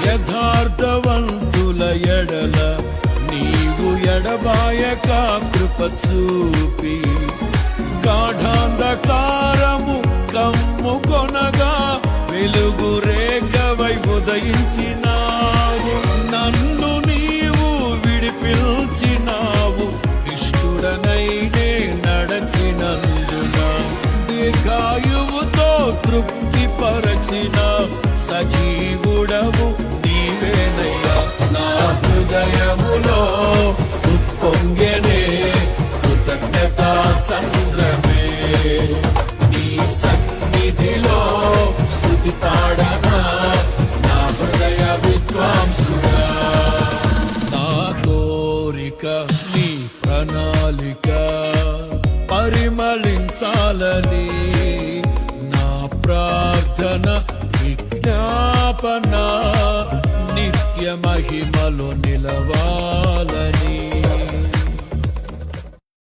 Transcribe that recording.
యథార్థవంతుల ఎడల నీవు ఎడబాయక కృప చూపి గాఢాంధకారము కమ్ముకొనగా వెలుగు రేఖవై ఉదయించినావు. నన్ను నీవు విడిపించినావు, ఇష్టుడనైనే నడచినందున దీర్ఘాయువుతో తృప్తిపరచిన సజీవుడవు నీవేనయ్యా. నా హృదయములో ఉప్పొంగెనే కృతజ్ఞతా సంద్రమే, నీ సన్నిధిలో స్తుతి తాడనా నా హృదయ విద్వాంసుడా. నా కోరిక నీ ప్రణాళిక పరిమళించాలని, నా ప్రార్థన విజ్ఞాపన నిత్య మహిమలో నిలవాలని.